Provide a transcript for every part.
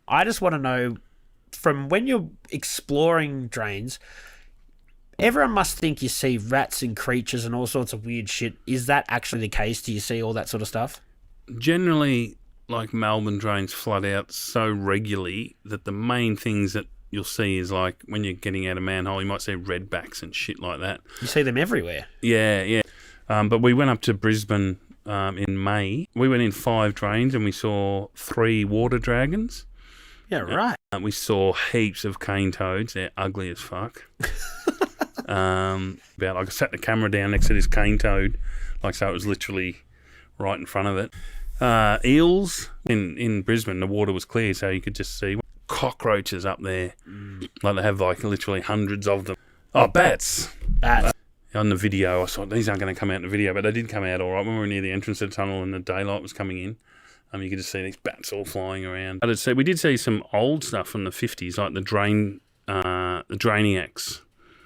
I just want to know, from when you're exploring drains, everyone must think you see rats and creatures and all sorts of weird shit. Is that actually the case? Do you see all that sort of stuff? Generally, like Melbourne drains flood out so regularly that the main things that you'll see is like when you're getting out of manhole, you might see redbacks and shit like that. You see them everywhere. Yeah. But we went up to Brisbane in May. We went in 5 drains and we saw 3 water dragons. Yeah, right. We saw heaps of cane toads. They're ugly as fuck. I set the camera down next to this cane toad, like so it was literally right in front of it. Eels in Brisbane, the water was clear, so you could just see cockroaches up there. Like they have like literally hundreds of them. Oh, bats. On the video, I thought these aren't going to come out in the video, but they did come out all right when we were near the entrance of the tunnel and the daylight was coming in. You could just see these bats all flying around. We did see some old stuff from the 50s, like the Drainiacs.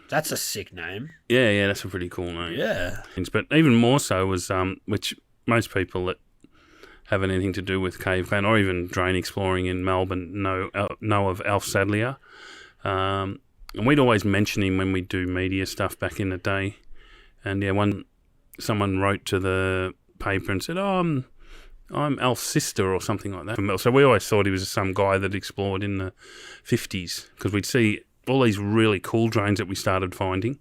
That's a sick name. Yeah, that's a pretty cool name. Yeah. But even more so was, which most people that have anything to do with Caveclan or even drain exploring in Melbourne know of Alf Saddlier. And we'd always mention him when we do media stuff back in the day. And yeah, someone wrote to the paper and said, I'm Alf's sister or something like that. So we always thought he was some guy that explored in the 50s because we'd see all these really cool drains that we started finding.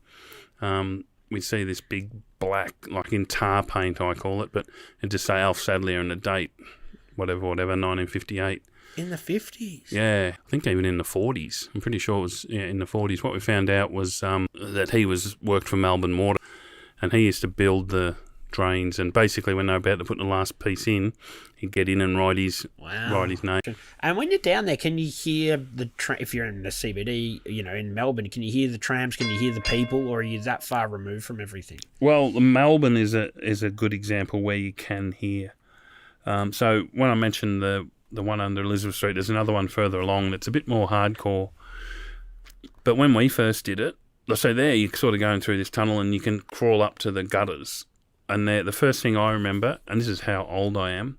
We'd see this big black, like in tar paint, I call it, but it'd just say Alf Saddlier and the date, whatever, 1958. In the 50s? Yeah, I think even in the 40s. I'm pretty sure it was in the 40s. What we found out was that he worked for Melbourne Water, and he used to build the drains, and basically when they were about to put the last piece in, he'd get in and write his name. And when you're down there, can you hear if you're in the CBD, in Melbourne, can you hear the trams, can you hear the people, or are you that far removed from everything? Well, Melbourne is a good example where you can hear. So when I mentioned the one under Elizabeth Street, there's another one further along that's a bit more hardcore. But when we first did it, so there you're sort of going through this tunnel and you can crawl up to the gutters. And the first thing I remember, and this is how old I am,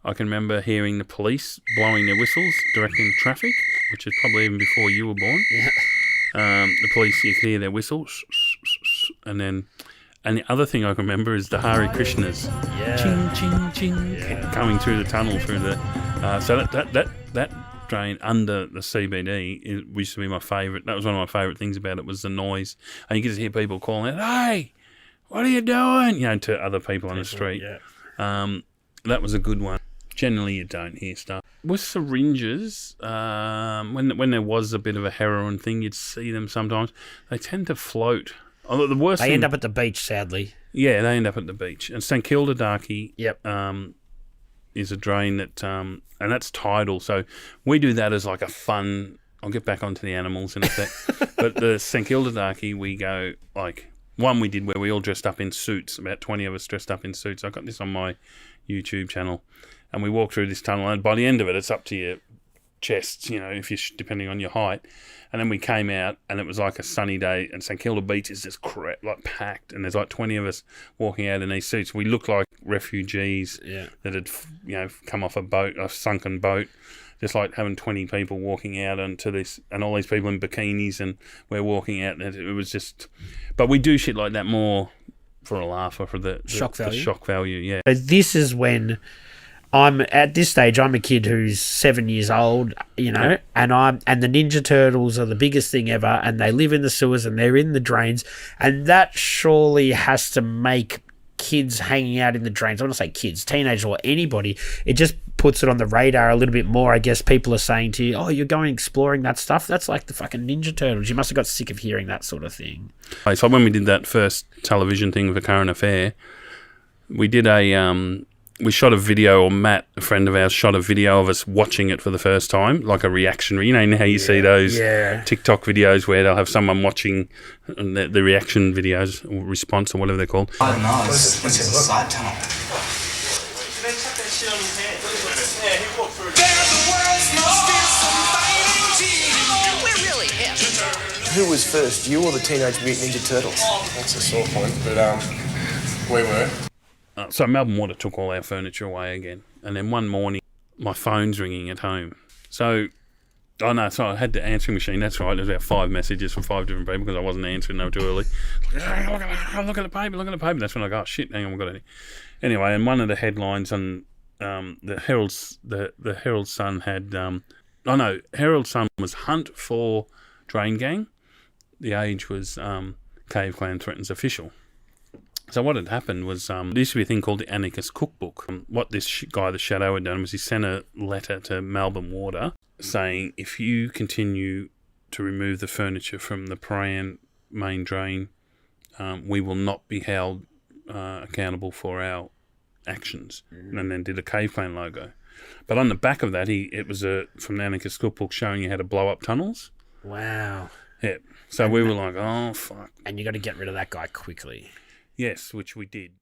I can remember hearing the police blowing their whistles, directing traffic, which is probably even before you were born. Yeah. The police, you could hear their whistles, and the other thing I can remember is the Hare Krishnas, ching ching ching, coming through the tunnel through the. So that drain under the CBD used to be my favourite. That was one of my favourite things about it was the noise, and you could just hear people calling out, "Hey, what are you doing?" To other people on the street. Yeah. That was a good one. Generally, you don't hear stuff. With syringes, when there was a bit of a heroin thing, you'd see them sometimes. They tend to float. Although the worst they end up at the beach, sadly. Yeah, they end up at the beach. And St Kilda Darkie is a drain that, and that's tidal. So we do that as like a fun. I'll get back onto the animals in a sec. But the St Kilda Darkie, we go like. One we did where we all dressed up in suits, about 20 of us dressed up in suits. I got this on my YouTube channel. And we walked through this tunnel, and by the end of it, it's up to your chests, if you're depending on your height. And then we came out, and it was like a sunny day, and St Kilda Beach is just like packed, and there's like 20 of us walking out in these suits. We look like refugees that had, come off a sunken boat. Just like having 20 people walking out onto this, and all these people in bikinis, and we're walking out, and it was just. But we do shit like that more for a laugh or for the shock value. The shock value, yeah. So this is when I'm at this stage. I'm a kid who's 7 years old, and the Ninja Turtles are the biggest thing ever, and they live in the sewers and they're in the drains, and that surely has to make kids hanging out in the drains. I want to say kids, teenagers, or anybody. It just puts it on the radar a little bit more. I guess people are saying to you, "Oh, you're going exploring that stuff? That's like the fucking Ninja Turtles." You must have got sick of hearing that sort of thing. So when we did that first television thing with A Current Affair, we did we shot a video, or Matt, a friend of ours, shot a video of us watching it for the first time, like a reactionary. You know how you see those TikTok videos where they'll have someone watching the reaction videos, or response, or whatever they're called. I don't know. It's a side tunnel. We're really hip. Who was first, you or the Teenage Mutant Ninja Turtles? That's a sore point, but we were. So Melbourne Water took all our furniture away again. And then one morning, my phone's ringing at home. So Oh, no, sorry, I had the answering machine. That's right. There's about 5 messages from 5 different people because I wasn't answering. They were too early. Look at the paper, look at the paper. That's when I go, oh, shit, hang on, we've got it. Anyway, and one of the headlines on the Herald Sun had... Herald Sun was Hunt for Drain Gang. The age was Caveclan threatens official. So what had happened was there used to be a thing called the Anarchist Cookbook. What this guy, the Shadow, had done was he sent a letter to Melbourne Water saying, if you continue to remove the furniture from the Paran main drain, we will not be held accountable for our actions. And then did a Caveclan logo. But on the back of that, it was from the Anarchist Cookbook showing you how to blow up tunnels. Wow. Yeah. So we were like, oh, fuck. And you got to get rid of that guy quickly. Yes, which we did.